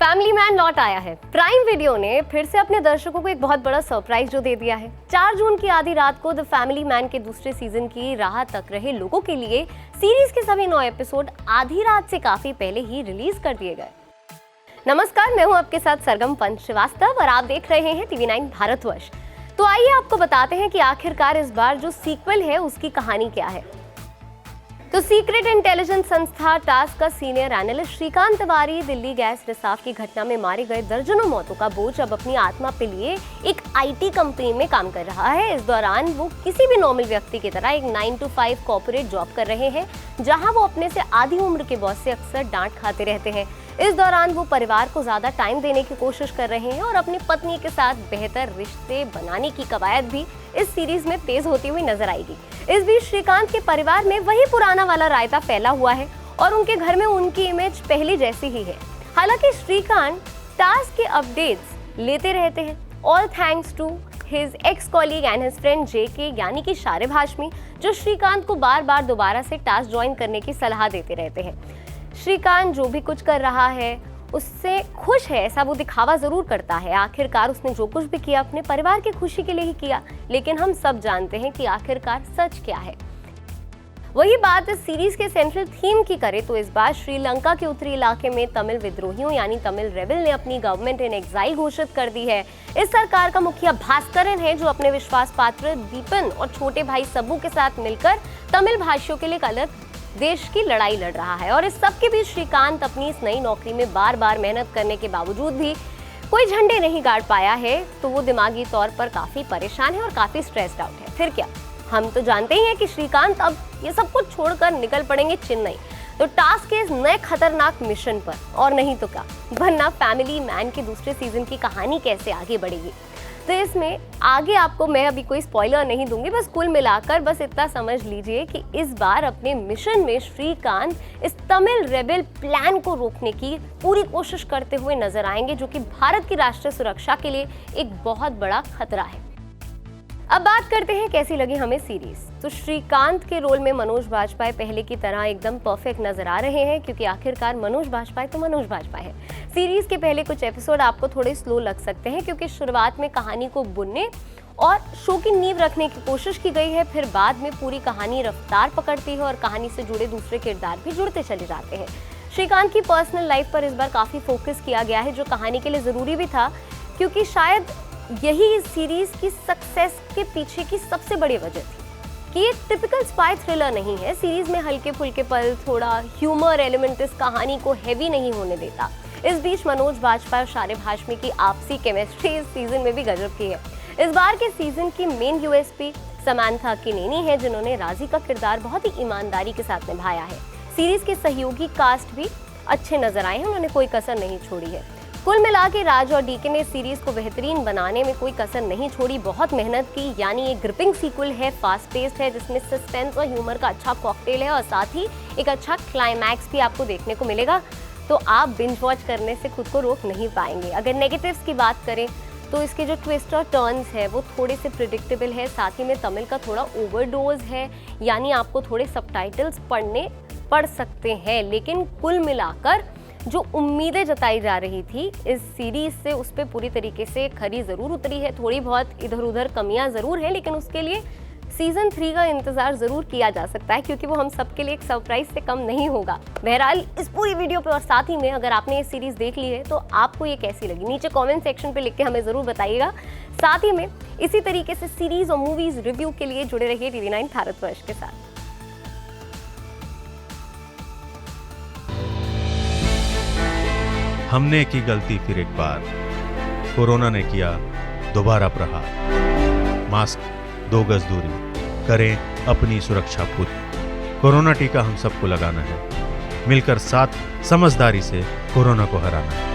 Family man लौट आया है। प्राइम वीडियो ने फिर से अपने दर्शकों को एक बहुत बड़ा सरप्राइज जो दे दिया है। 4 जून की आधी रात को द फैमिली मैन के दूसरे सीजन की राह तक रहे लोगों के लिए सीरीज के सभी 9 एपिसोड आधी रात से काफी पहले ही रिलीज कर दिए गए। नमस्कार, मैं हूं आपके साथ सरगम पंत श्रीवास्तव और आप देख रहे हैं TV9 भारतवर्ष। तो आइए आपको बताते हैं कि आखिरकार इस बार जो सीक्वल है उसकी कहानी क्या है। तो सीक्रेट इंटेलिजेंस संस्था टास्क का senior analyst Shrikant Tiwari Delhi gas रिसाव की घटना में मारे गए दर्जनों मौतों का बोझ अब अपनी आत्मा पे लिए एक IT कंपनी में काम कर रहा है। इस दौरान वो किसी भी नॉर्मल व्यक्ति की तरह एक 9 to 5 कॉर्पोरेट जॉब कर रहे हैं, जहां वो अपने से आधी उम्र के बॉस से अक्सर डांट खाते रहते हैं। इस दौरान वो परिवार को ज्यादा टाइम देने की कोशिश कर रहे हैं और अपनी पत्नी के साथ बेहतर रिश्ते बनाने की कवायद भी इस सीरीज में तेज होती हुई नजर आएगी। इस बीच श्रीकांत के परिवार में वही पुराना वाला रायता फैला हुआ है और उनके घर में उनकी इमेज पहले जैसी ही है। हालांकि श्रीकांत टास्क के अपडेट्स लेते रहते हैं, all thanks to his ex colleague and his friend JK यानी कि शारिब हाशमी, जो श्रीकांत को बार बार दोबारा से टास्क ज्वाइन करने की सलाह देते रहते हैं। श्रीकांत जो भी कुछ कर रहा है उससे खुश है, ऐसा वो दिखावा जरूर करता है। आखिरकार उसने जो कुछ भी किया अपने परिवार की खुशी के लिए ही किया, लेकिन हम सब जानते हैं कि आखिरकार सच क्या है। वही बात इस सीरीज के सेंट्रल थीम की करे तो इस बार श्रीलंका के उत्तरी इलाके में तमिल विद्रोहियों यानी तमिल रेबल ने अपनी गवर्नमेंट इन एग्जाइल घोषित कर दी है। इस सरकार का मुखिया भास्करन है, जो अपने विश्वास पात्र दीपन और छोटे भाई सबू के साथ मिलकर तमिल भाषियों के लिए एक अलग देश की लड़ाई लड़ रहा है। और इस सब के बीच श्रीकांत अपनी इस नई नौकरी में बार बार मेहनत करने के बावजूद भी कोई झंडे नहीं गाड़ पाया है, तो वो दिमागी तौर पर काफी परेशान है और काफी स्ट्रेस्ड आउट है। फिर क्या, हम तो जानते ही हैं कि श्रीकांत अब ये सब कुछ छोड़कर निकल पड़ेंगे चेन्नई, तो टास्क के इस नए खतरनाक मिशन पर। और नहीं तो क्या, वरना फैमिली मैन के दूसरे सीजन की कहानी कैसे आगे बढ़ेगी। तो इसमें आगे आपको मैं अभी कोई स्पॉइलर नहीं दूंगी, बस कुल मिलाकर बस इतना समझ लीजिए कि इस बार अपने मिशन में श्रीकांत इस तमिल रेबल प्लान को रोकने की पूरी कोशिश करते हुए नजर आएंगे, जो कि भारत की राष्ट्रीय सुरक्षा के लिए एक बहुत बड़ा खतरा है। अब बात करते हैं कैसी लगी हमें सीरीज। तो श्रीकांत के रोल में मनोज बाजपेयी पहले की तरह एकदम परफेक्ट नजर आ रहे हैं, क्योंकि आखिरकार मनोज बाजपेयी तो मनोज बाजपेयी है। सीरीज के पहले कुछ एपिसोड आपको थोड़े स्लो लग सकते हैं, क्योंकि शुरुआत में कहानी को बुनने और शो की नींव रखने की कोशिश की गई है, फिर बाद में पूरी कहानी रफ्तार पकड़ती है और कहानी से जुड़े दूसरे किरदार भी जुड़ते चले जाते हैं। श्रीकांत की पर्सनल लाइफ पर इस बार काफी फोकस किया गया है, जो कहानी के लिए जरूरी भी था, क्योंकि शायद यही इस सीरीज की सक्सेस के पीछे की सबसे बड़ी वजह थी कि ये टिपिकल स्पाई थ्रिलर नहीं है। सीरीज में हल्के फुल्के पल, थोड़ा ह्यूमर एलिमेंट इस कहानी को हैवी नहीं होने देता। इस बीच मनोज बाजपेयी और शारिब हाशमी की आपसी केमिस्ट्री इस सीजन में भी गजब की है। इस बार के सीजन की मेन USP समांथा अक्किनेनी है, जिन्होंने राजी का किरदार बहुत ही ईमानदारी के साथ निभाया है। सीरीज के सहयोगी कास्ट भी अच्छे नजर आए हैं, उन्होंने कोई कसर नहीं छोड़ी है। कुल मिला के राज और DK ने सीरीज को बेहतरीन बनाने में कोई कसर नहीं छोड़ी, बहुत मेहनत की। यानी एक ग्रिपिंग सीक्वल है, फास्ट पेस्ड है, जिसमें सस्पेंस और ह्यूमर का अच्छा कॉकटेल है और साथ ही एक अच्छा क्लाइमैक्स भी आपको देखने को मिलेगा। तो आप बिंज वॉच करने से खुद को रोक नहीं पाएंगे। अगर नेगेटिव्स की बात करें तो इसके जो ट्विस्ट और टर्न्स है वो थोड़े से प्रिडिक्टेबल है, साथ ही में तमिल का थोड़ा ओवरडोज है, यानी आपको थोड़े सबटाइटल्स पढ़ने पड़ सकते हैं। लेकिन कुल मिलाकर जो उम्मीदें जताई जा रही थी इस सीरीज से, उस पर पूरी तरीके से खरी जरूर उतरी है। थोड़ी बहुत इधर उधर कमियां जरूर हैं, लेकिन उसके लिए सीजन 3 का इंतजार जरूर किया जा सकता है, क्योंकि वो हम सबके लिए एक सरप्राइज से कम नहीं होगा। बहरहाल इस पूरी वीडियो पे और साथ ही में अगर आपने ये सीरीज देख ली है तो आपको ये कैसी लगी, नीचे कमेंट सेक्शन पे लिख के हमें जरूर बताइएगा। साथ ही में इसी तरीके से सीरीज और मूवीज रिव्यू के लिए जुड़े रहिए TV9 भारतवर्ष के साथ। हमने की गलती फिर एक बार, कोरोना ने किया दोबारा प्रहार। मास्क, 2 गज दूरी, करें अपनी सुरक्षा पूरी। कोरोना टीका हम सबको लगाना है, मिलकर साथ समझदारी से कोरोना को हराना है।